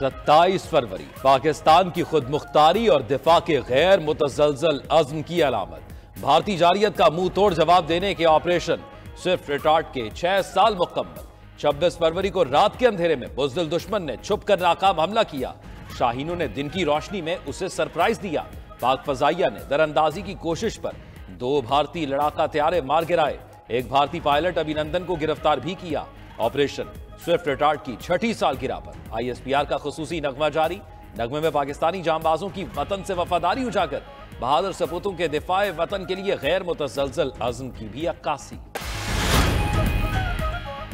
27 फरवरी पाकिस्तान की खुद मुख्तारी और दिफा के गैर मुतज़लज़ल अज़्म की अलामत। भारतीय जारियत का मुंह तोड़ जवाब देने के ऑपरेशन स्विफ्ट रिटार्ट के 6 साल मुकम्मल। 26 फरवरी को रात के अंधेरे में बुज़दिल दुश्मन ने छुपकर नाकाम हमला किया। शाहीनों ने दिन की रोशनी में उसे सरप्राइज दिया। पाक फजाइया ने दरअंदाजी की कोशिश पर 2 भारतीय लड़ाका तैयारे मार गिराए। एक भारतीय पायलट अभिनंदन को गिरफ्तार भी किया। ऑपरेशन स्विफ्ट रिटार्ट की 6ठी सालगिरह पर ISPR का खुसूसी नगमा जारी। नगमे में पाकिस्तानी जांबाजों की वतन से वफादारी उजागर, बहादुर सपूतों के दिफाए वतन के लिए गैर मुतज़लज़ल अज़्म की भी अक्कासी।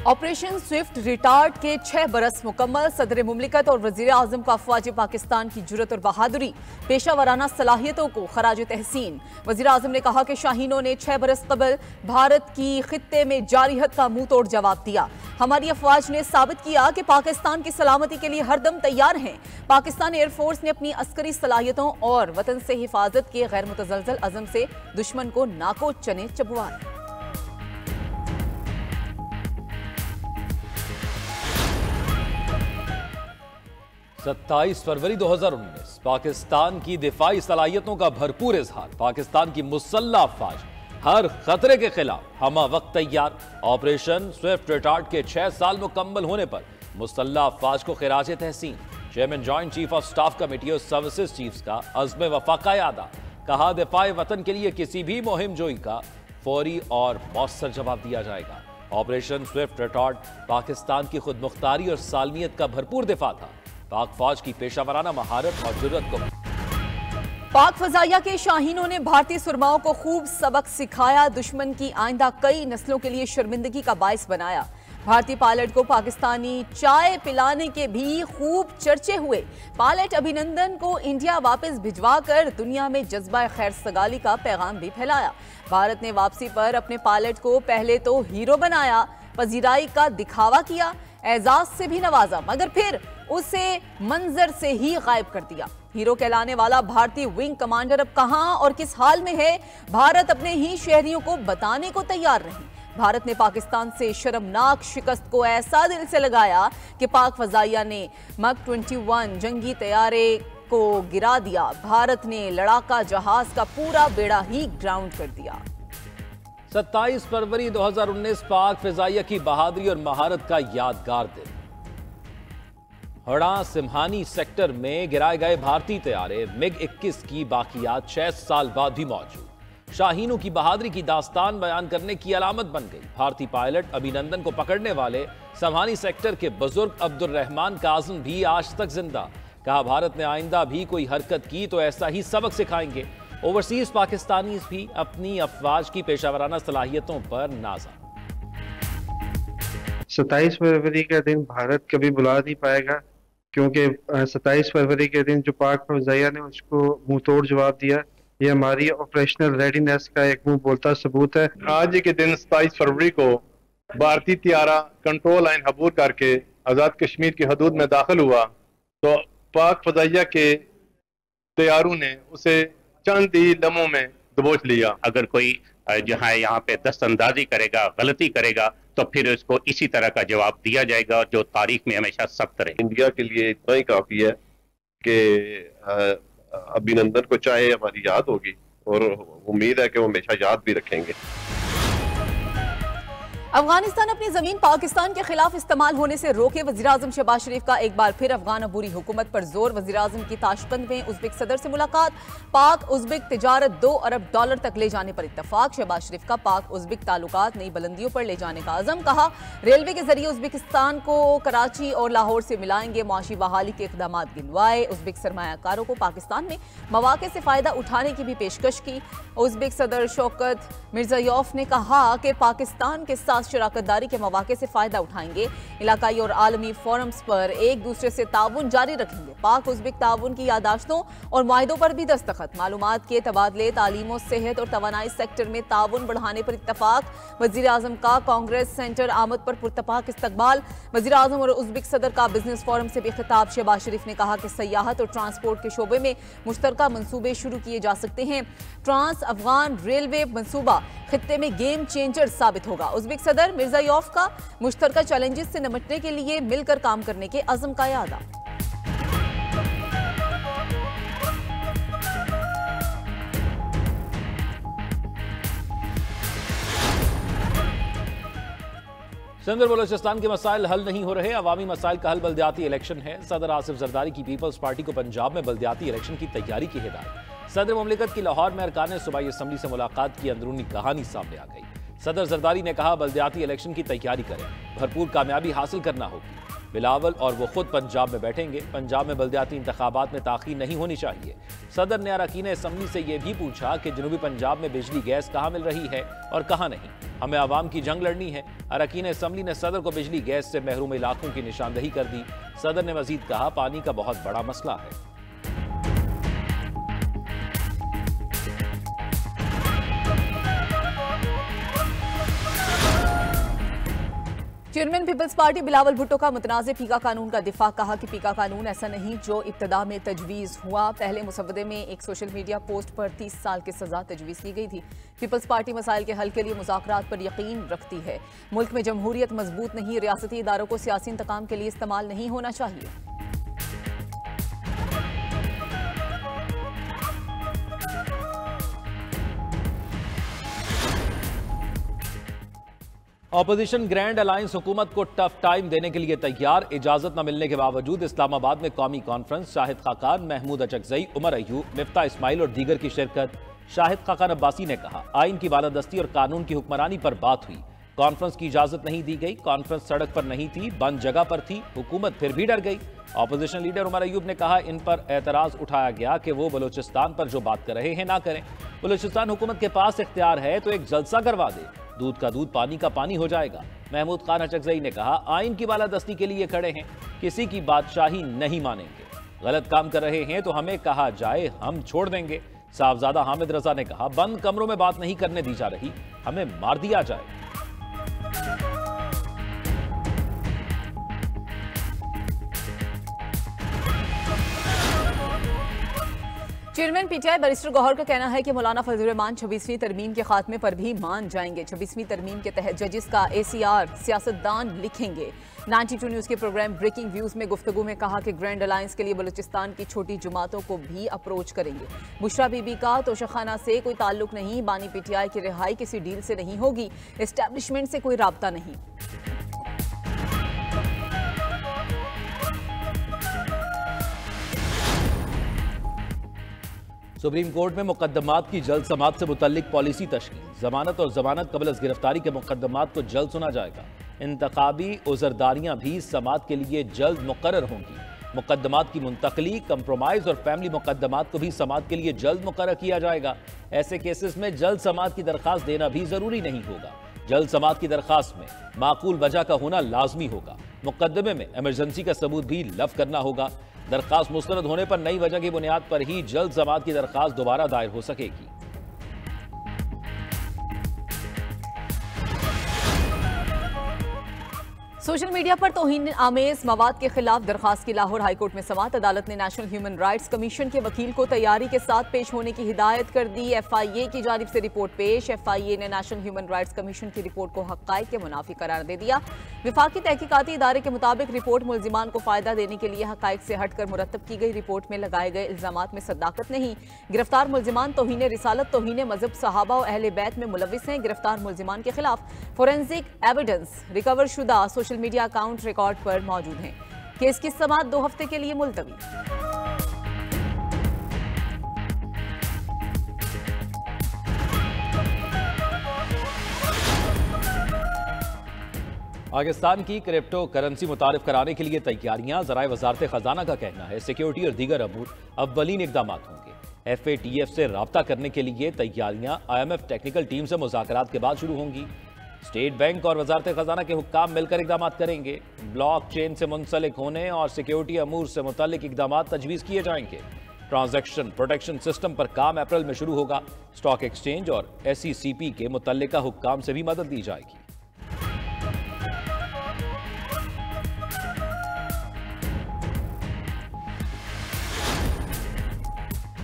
ऑपरेशन स्विफ्ट रिटार्ट के 6 बरस मुकम्मल। सदर मुमलिकत और वज़ीर आज़म का अफ़वाज पाकिस्तान की जुर्रत और बहादुरी, पेशा वराना सलाहियतों को खराज तहसीन। वज़ीर आज़म ने कहा कि शाहीनों ने 6 बरस कबल भारत की खित्ते में जारिहत का मुंह तोड़ जवाब दिया। हमारी अफ़वाज ने साबित किया कि पाकिस्तान की सलामती के लिए हरदम तैयार हैं। पाकिस्तान एयरफोर्स ने अपनी अस्करी सलाहियतों और वतन से हिफाजत के गैर मुतज़लज़ल अज़म से दुश्मन को नाको चने चबवाए। 27 फरवरी 2019 पाकिस्तान की दिफाई सलाहियतों का भरपूर इजहार। पाकिस्तान की मुसल्लह अफवाज हर खतरे के खिलाफ हमा वक्त तैयार। ऑपरेशन स्विफ्ट रिटार्ट के 6 साल मुकम्मल होने पर मुसल्लह अफवाज को खिराज तहसीन। Chairman joint chief of staff committee और सर्विसेज चीफ्स का अज़्म वफा यादा। कहा दिफाए वतन के लिए किसी भी मुहिम जोई का फौरी और मौसर जवाब दिया जाएगा। ऑपरेशन स्विफ्ट रिटार्ट पाकिस्तान की खुद मुख्तारी और सालमियत का भरपूर दिफा था। पाक फौज की पेशावराना महारत और जुर्रत को पाक फजाइया के शाहीनों ने भारतीय सुरमाओं को खूब सबक सिखाया। दुश्मन की आइंदा कई नस्लों के लिए शर्मिंदगी का बायस बनाया। भारतीय पायलट को पाकिस्तानी चाय पिलाने के भी खूब चर्चे हुए। पायलट अभिनंदन को इंडिया वापस भिजवाकर दुनिया में जज्बा खैर सगाली का पैगाम भी फैलाया। भारत ने वापसी पर अपने पायलट को पहले तो हीरो बनाया, पजीराई का दिखावा किया, एजाज से भी नवाजा, मगर फिर उसे मंजर से ही गायब कर दिया। हीरो कहलाने वाला भारतीय विंग कमांडर अब कहां और किस हाल में है, भारत अपने ही शहरियों को बताने को तैयार नहीं। भारत ने पाकिस्तान से शर्मनाक शिकस्त को ऐसा दिल से लगाया कि पाक फजाइया ने मक 21 जंगी तैयारे को गिरा दिया। भारत ने लड़ाका जहाज का पूरा बेड़ा ही ग्राउंड कर दिया। 27 फरवरी 2019 पाक फिजाइया की बहादुरी और महारत का यादगार दिन। हड़ा सिम्हानी सेक्टर में गिराए गए भारतीय तैयारे MiG-21 की बाकियात 6 साल बाद भी मौजूद। शाहीनों की बहादुरी की दास्तान बयान करने की अलामत बन गई। भारतीय पायलट अभिनंदन को पकड़ने वाले सिम्हानी सेक्टर के बुजुर्ग अब्दुल रहमान काज़म भी आज तक जिंदा। कहा भारत ने आइंदा भी कोई हरकत की तो ऐसा ही सबक सिखाएंगे। ओवरसीज पाकिस्तानीज भी अपनी अफवाज की पेशावराना सलाहियतों पर नाजा। 27 फरवरी का दिन भारत कभी भुला नहीं पाएगा, क्योंकि 27 फरवरी के दिन जो पाक फौजिया ने उसको मुंह तोड़ जवाब दिया, ये हमारी ऑपरेशनल रेडीनेस का एक मुंह बोलता सबूत है। आज के दिन 27 फरवरी को भारतीय तियारा कंट्रोल लाइन अबूर करके आज़ाद कश्मीर की हदूद में दाखिल हुआ तो पाक फौजिया के तैयारों ने उसे चंद ही लम्हों में दबोच लिया। अगर कोई जहाँ यहाँ पे दस्तंदाजी करेगा, गलती करेगा, तो फिर उसको इसी तरह का जवाब दिया जाएगा जो तारीख में हमेशा सख्त रहे। इंडिया के लिए इतना ही काफी है कि अभिनंदन को चाहे हमारी याद होगी और उम्मीद है कि वो हमेशा याद भी रखेंगे। अफगानिस्तान अपनी जमीन पाकिस्तान के खिलाफ इस्तेमाल होने से रोके। वज़ीर आज़म शहबाज शरीफ का एक बार फिर अफगान अबूरी हुकूमत पर जोर। वज़ीर आज़म की ताशकंद में उज़्बेक सदर से मुलाकात। पाक उज़्बेक तिजारत $2 अरब तक ले जाने पर इत्तफाक। शहबाज शरीफ का पाक उज़्बेक ताल्लुकात नई बुलंदियों पर ले जाने का अज़म। कहा रेलवे के जरिए उज़्बेकिस्तान को कराची और लाहौर से मिलाएंगे। मुआशी बहाली के इक़दाम गिनवाए। उज़्बेक सरमायाकारों को पाकिस्तान में मौके से फ़ायदा उठाने की भी पेशकश की। उज़्बेक सदर शौकत मिर्ज़ायोफ ने कहा कि पाकिस्तान के साथ शराकतदारी के मौके से फायदा उठाएंगे। इलाकाई और आलमी फोरम्स पर एक दूसरे से ताउन जारी रखेंगे। पाक उज़्बेक ताउन की यादाश्तों और मुआहिदों पर भी दस्तखत। मालूमात के तबादले, तालीम और सेहत और तवानाई सेक्टर में ताउन बढ़ाने पर इत्तफाक। वज़ीर आज़म का कांग्रेस सेंटर आमद पर पुरतपाक इस्तकबाल। वज़ीर आज़म और उज़्बेक सदर का बिजनेस फोरम से भी खिताब। शहबाज शरीफ ने कहा कि सयाहत और ट्रांसपोर्ट के शोबे में मुश्तरका मंसूबे शुरू किए जा सकते हैं। ट्रांस अफगान रेलवे मंसूबा खित्ते में गेम चेंजर साबित होगा। उज़्बेक सदर मिर्ज़ायोफ का मुश्तरका चैलेंजेस से निपटने के लिए मिलकर काम करने के अज़म का यादा। सिंध और बलोचिस्तान के मसाइल हल नहीं हो रहे, अवामी मसाइल का हल बल्दियाती इलेक्शन है। सदर आसिफ जरदारी की पीपल्स पार्टी को पंजाब में बल्दियाती इलेक्शन की तैयारी की हिदायत। सदर मुमलिकत की लाहौर में अरकान सूबाई असम्बली से मुलाकात की अंदरूनी कहानी सामने आ गई। सदर जरदारी ने कहा, बल्दियाती इलेक्शन की तैयारी करें, भरपूर कामयाबी हासिल करना होगी। बिलावल और वो खुद पंजाब में बैठेंगे। पंजाब में बल्दियाती इंतखाबात में ताख़ीर नहीं होनी चाहिए। सदर ने अरकान असम्बली से यह भी पूछा कि जनूबी पंजाब में बिजली गैस कहाँ मिल रही है और कहाँ नहीं। हमें आवाम की जंग लड़नी है। अरकान असम्बली ने सदर को बिजली गैस से महरूम इलाकों की निशानदही कर दी। सदर ने मजीद कहा, पानी का बहुत बड़ा मसला है। Chairman Peoples Party Bilawal Bhutto का मुतनाज़ पीका कानून का दिफा। कहा कि पीका कानून ऐसा नहीं जो इब्तदा में तजवीज़ हुआ। पहले मुसवदे में एक सोशल मीडिया पोस्ट पर 30 साल की सजा तजवीज़ की गई थी। पीपल्स पार्टी मसाइल के हल के लिए मुज़ाकरात पर यकीन रखती है। मुल्क में जमहूरियत मजबूत नहीं, रियासती इदारों को सियासी इंतकाम के लिए इस्तेमाल नहीं होना चाहिए। ऑपोजिशन ग्रैंड अलायंस हुकूमत को टफ टाइम देने के लिए तैयार। इजाजत न मिलने के बावजूद इस्लामाबाद में कौमी कॉन्फ्रेंस। शाहिद खाकान, महमूद अचकजई, उमर अयूब, मिफ्ता इस्माइल और दीगर की शिरकत। शाहिद खाकान अब्बासी ने कहा, आइन की बालादस्ती और कानून की हुक्मरानी पर बात हुई। कॉन्फ्रेंस की इजाजत नहीं दी गई। कॉन्फ्रेंस सड़क पर नहीं थी, बंद जगह पर थी। हुकूमत फिर भी डर गई। ऑपोजिशन लीडर उमर अयूब ने कहा, इन पर एतराज उठाया गया कि वो बलोचिस्तान पर जो बात कर रहे हैं ना करें। बलोचिस्तान हुकूमत के पास इख्तियार है तो एक जलसा करवा दे, दूध का दूध पानी का पानी हो जाएगा। महमूद खान अचकजई ने कहा, आइन की बालादस्ती के लिए खड़े हैं, किसी की बादशाही नहीं मानेंगे। गलत काम कर रहे हैं तो हमें कहा जाए, हम छोड़ देंगे। साहबजादा हामिद रजा ने कहा, बंद कमरों में बात नहीं करने दी जा रही, हमें मार दिया जाए। चेयरमैन पीटीआई बैरिस्टर गौहर का कहना है कि मौलाना फजल रहमान 26वीं तरमीम के खात्मे पर भी मान जाएंगे। 26वीं तरमीम के तहत जजिस का ACR सियासतदान लिखेंगे। 92 न्यूज़ के प्रोग्राम ब्रेकिंग व्यूज में गुफ्तगू में कहा कि ग्रैंड अलायंस के लिए बलूचिस्तान की छोटी जमातों को भी अप्रोच करेंगे। बुशरा बीबी का तोशाखाना से कोई ताल्लुक नहीं। बानी पीटीआई की रिहाई किसी डील से नहीं होगी। एस्टैब्लिशमेंट से कोई राब्ता नहीं। सुप्रीम कोर्ट में मुकदमात की जल्द समात से मुतल्लिक पॉलिसी तश्कील। जमानत और जमानत कबल अज़ गिरफ्तारी के मुकदमात को जल्द सुना जाएगा। इंतखाबी उज़रदारियां भी समात के लिए जल्द मुकर्रर होंगी। मुकदमात की मुंतकली, कंप्रोमाइज और फैमिली मुकदमात को भी समात के लिए जल्द मुकर्रर किया जाएगा। ऐसे केसेस में जल्द समात की दरख्वास्त देना भी जरूरी नहीं होगा। जल्द समात की दरख्वास्त में माकूल वजह का होना लाजमी होगा। मुकदमे में इमरजेंसी का सबूत भी लफ करना होगा। दरख्वास्त मुस्तरद होने पर नई वजह की बुनियाद पर ही जल्द समात की दरख्वास्त दोबारा दायर हो सकेगी। सोशल मीडिया पर तौहीन आमेज मवाद के खिलाफ दरखास्त की लाहौर हाईकोर्ट में समाअत। अदालत ने नेशनल ह्यूमन राइट्स कमीशन के वकील को तैयारी के साथ पेश होने की हिदायत कर दी। FIA की जानिब से रिपोर्ट पेश। FIA ने नेशनल ह्यूमन राइट्स कमीशन की रिपोर्ट को हक़ाइक़ के मुनाफी करार दे दिया। विफाकी तहकीकाती इदारे के मुताबिक रिपोर्ट मुल्जिमान को फायदा देने के लिए हक़ाइक़ से हटकर मुरतब की गई। रिपोर्ट में लगाए गए इल्जामात में सदाकत नहीं। गिरफ्तार मुल्जिमान तौहीन रिसालत, तौहीन मजहब, सहाबा और अहले बैत में मुलविस हैं। गिरफ्तार मुल्जिमान के खिलाफ फोरेंसिक एविडेंस रिकवर शुदा सोशल मीडिया अकाउंट रिकॉर्ड पर मौजूद हैं। केस की समाअत 2 हफ्ते के लिए मुलतवी। पाकिस्तान की क्रिप्टो करेंसी मुतारिफ कराने के लिए तैयारियां। ज़राए वजारत खजाना का कहना है सिक्योरिटी और दीगर अमूर अव्वलीन इक़दाम होंगे। FATF से राब्ता करने के लिए तैयारियां IMF टेक्निकल टीम से मुज़ाकरात के बाद शुरू होंगी। स्टेट बैंक और वजारत खजाना के हुक्काम मिलकर इक़दाम करेंगे। ब्लॉक चेन से मुंसलिक होने और सिक्योरिटी अमूर से मुतल्लिक इक़दाम तजवीज़ किए जाएंगे। ट्रांजैक्शन प्रोटेक्शन सिस्टम पर काम अप्रैल में शुरू होगा। स्टॉक एक्सचेंज और SECP के मुतल्लिका हुक्काम से भी मदद दी जाएगी।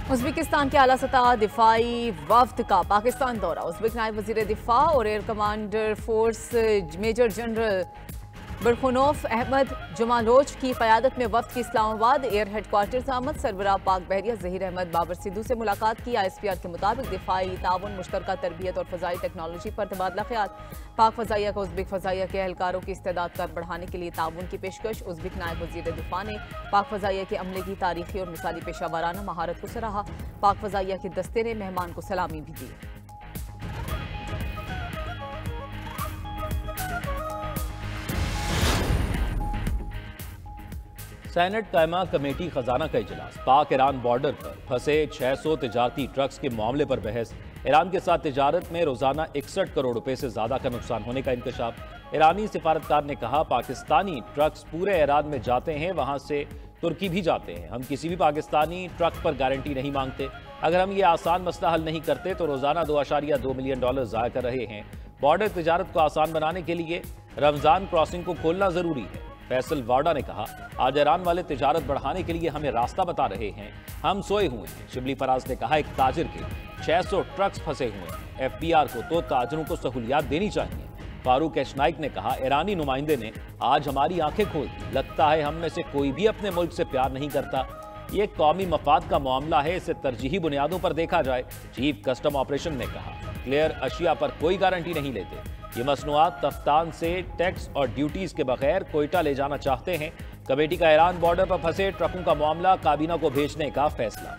उज़्बेकिस्तान के आला सतह दिफाई वफ्द का पाकिस्तान दौरा। उज़्बेक नायब वज़ीर दिफा और air commander force major general बरखुनौफ अहमद जमालोच की क़यादत में वफ्द की इस्लामाबाद एयर हेडक्वार्टर आमद। सरबराह पाक बहरिया ज़हीर अहमद बाबर सिद्धू से मुलाकात की। ISPR के मुताबिक दिफाई ताउन, मुश्तरका तरबियत और फ़ज़ाई टेक्नोलॉजी पर तबादला ख्याल। पाक फ़ज़ाइया का उज़्बेक फ़ज़ाइया के एहलकारों की इस्तेदाद कर बढ़ाने के लिए ताउन की पेशकश। उज़्बेक नायब वज़ीर दिफा ने पाक फ़ज़ाइया के अमले की तारीखी और मिसाली पेशा वाराना महारत को सराहा। पाक फ़ज़ाइया के दस्ते ने मेहमान को सलामी भी दी। सेनेट कायमा कमेटी खजाना का इजलास। पाक ईरान बॉर्डर पर फंसे 600 तिजारती ट्रक्स के मामले पर बहस। ईरान के साथ तिजारत में रोजाना 61 करोड़ रुपए से ज्यादा का नुकसान होने का इंकशाफ। ईरानी सिफारतकार ने कहा, पाकिस्तानी ट्रक्स पूरे ईरान में जाते हैं, वहां से तुर्की भी जाते हैं। हम किसी भी पाकिस्तानी ट्रक पर गारंटी नहीं मांगते। अगर हम ये आसान मसला हल नहीं करते तो रोजाना $2.2 मिलियन ज़ाया कर रहे हैं। बॉर्डर तिजारत को आसान बनाने के लिए रमजान क्रॉसिंग को खोलना जरूरी है। फैसल वाडा ने कहा, आज ईरान वाले तिजारत बढ़ाने के लिए हमें रास्ता बता रहे हैं, हम सोए हुए हैं। शिबली फराज ने कहा, एक ताजिर के 600 ट्रक्स फंसे हुए हैं, FBR को तो ताजरों को सहूलियात देनी चाहिए। फारूक एशनाइक ने कहा, ईरानी नुमाइंदे ने आज हमारी आंखें खोल दी। लगता है हम में से कोई भी अपने मुल्क से प्यार नहीं करता। ये कौमी मफाद का मामला है, इसे तरजीही बुनियादों पर देखा जाए। चीफ कस्टम ऑपरेशन ने कहा, क्लियर अशिया पर कोई गारंटी नहीं लेते। ये मसनूआत तफ्तान से टैक्स और ड्यूटीज के बगैर कोयटा ले जाना चाहते हैं। कमेटी का ईरान बॉर्डर पर फंसे ट्रकों का मामला काबीना को भेजने का फैसला।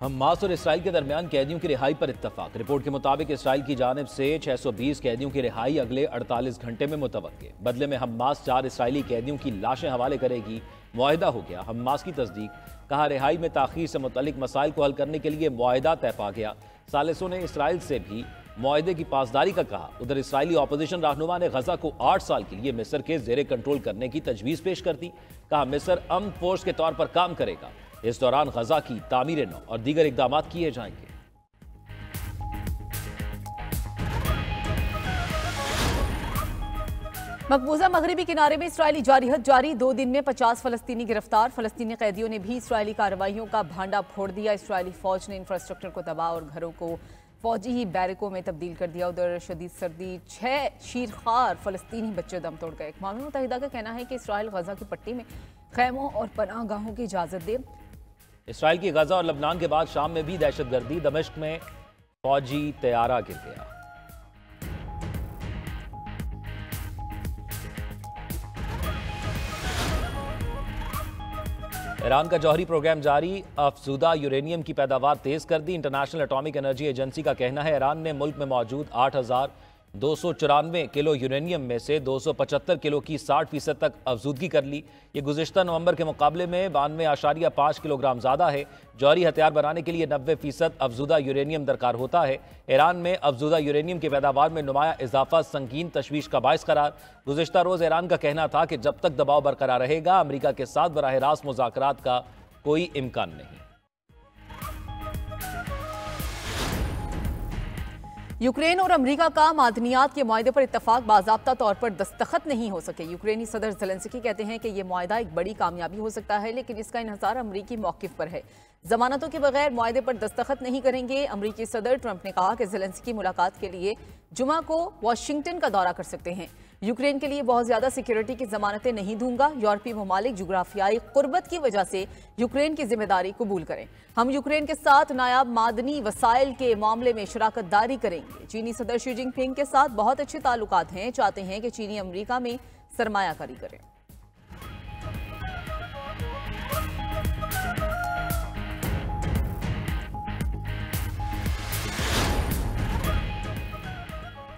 हमास और इसराइल के दरमियान कैदियों की रिहाई पर इत्तफाक। रिपोर्ट के मुताबिक इसराइल की जानिब से 620 कैदियों की रिहाई अगले 48 घंटे में मुतवक्के। बदले में हमास 4 इसराइली कैदियों की लाशें हवाले करेगी। मुआहिदा हो गया। हमास की तस्दीक। कहा, रिहाई में ताखीर से मुतल्लिक मसाइल को हल करने के लिए मुआहिदा तय पा गया। सालिसों ने इसराइल से भी मुआहिदे की पासदारी का कहा। उधर इसराइली ऑपोजिशन रहनुमा ने गजा को 8 साल के लिए मिस्र के जेरे कंट्रोल करने की तजवीज़ पेश कर दी। कहा, मिस्र अमन फोर्स के तौर पर काम करेगा। इस दौरान गजा की तामीर नौ और दीगर इकदाम किए जाएंगे। मकबूजा मगरबी किनारे में इसराइली जारहियत जारी। 2 दिन में 50 फलस्तीनी गिरफ्तार। फलस्तीनी कैदियों ने भी इसराइली कार्रवाइयों का भांडा फोड़ दिया। इसराइली फौज ने इंफ्रास्ट्रक्चर को तबाह और घरों को फौजी ही बैरकों में तब्दील कर दिया। उधर शदीद सर्दी, 6 शीरखार फलस्तीनी बच्चे दम तोड़ गए। अक़वाम मुत्तहिदा का कहना है कि इसराइल गजा की पट्टी में खैमों और पनाह गाहों की इजाज़त दे। इसराइल की गजा और लबनान के बाद शाम में भी दहशतगर्दी। दमिश्क में फौजी तैयारा गिर गया। ईरान का जौहरी प्रोग्राम जारी। अफजुदा यूरेनियम की पैदावार तेज कर दी। इंटरनेशनल एटॉमिक एनर्जी एजेंसी का कहना है, ईरान ने मुल्क में मौजूद 8,294 किलो यूरेनियम में से 275 किलो की 60% तक अफजूदगी कर ली। ये गुज़िश्ता नवंबर के मुकाबले में 92.5 किलोग्राम ज़्यादा है। जौहरी हथियार बनाने के लिए 90% अफजूदा यूरेनियम दरकार होता है। ईरान में अफजूदा यूरेनियम की पैदावार में नुमाया इजाफा संगीन तशवीश का बायस करार। गुज़िश्ता रोज़ ईरान का कहना था कि जब तक दबाव बरकरार रहेगा, अमरीका के साथ बराह रास्त मुज़ाकरात का कोई इम्कान नहीं। यूक्रेन और अमेरिका का मादनियात के मुआहदे पर इत्तफाक बाज़ाब्ता तौर पर दस्तखत नहीं हो सके। यूक्रेनी सदर ज़ेलेंस्की कहते हैं कि यह मुआहदा एक बड़ी कामयाबी हो सकता है, लेकिन इसका इन्हिसार अमरीकी मौक़िफ़ पर है। जमानतों के बगैर मुआहदे पर दस्तखत नहीं करेंगे। अमरीकी सदर ट्रंप ने कहा कि ज़ेलेंस्की मुलाकात के लिए जुमा को वाशिंगटन का दौरा कर सकते हैं। यूक्रेन के लिए बहुत ज्यादा सिक्योरिटी की जमानतें नहीं दूंगा। यूरोपीय ममालिक जुग्राफियाई कुर्बत की वजह से यूक्रेन की जिम्मेदारी कबूल करें। हम यूक्रेन के साथ नायाब मादनी वसाइल के मामले में शराकत दारी करेंगे। चीनी सदर शी जिनपिंग के साथ बहुत अच्छे ताल्लुकात हैं, चाहते हैं कि चीनी अमेरिका में सरमायाकारी करें।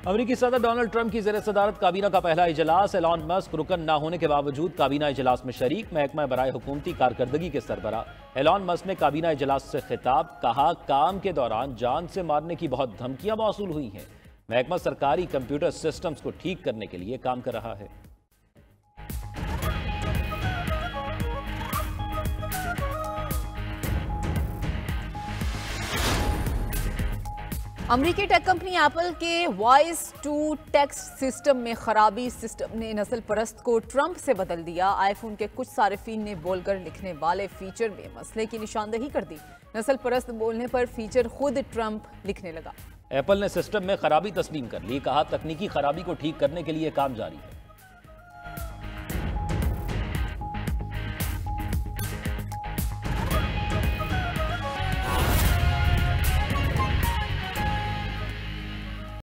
अमेरिकी सदर डोनाल्ड ट्रंप की ज़ेर सदारत काबीना का पहला इजलास। एलॉन मस्क रुकन न होने के बावजूद काबीना इजलास में शरीक। महकमा बराए हुकूमती कारकर्दगी के सरबराह एलॉन मस्क ने काबीना इजलास से खिताब। कहा, काम के दौरान जान से मारने की बहुत धमकियां मौसूल हुई हैं। महकमा सरकारी कंप्यूटर सिस्टम्स को ठीक करने के लिए काम कर रहा है। अमेरिकी टेक कंपनी एप्पल के वॉइस टू टेक्स्ट सिस्टम में खराबी। सिस्टम ने नस्ल परस्त को ट्रंप से बदल दिया। आईफोन के कुछ सारिफीन ने बोलकर लिखने वाले फीचर में मसले की निशानदेही कर दी। नस्ल परस्त बोलने पर फीचर खुद ट्रंप लिखने लगा। एप्पल ने सिस्टम में खराबी तस्लीम कर ली। कहा तकनीकी खराबी को ठीक करने के लिए काम जारी है।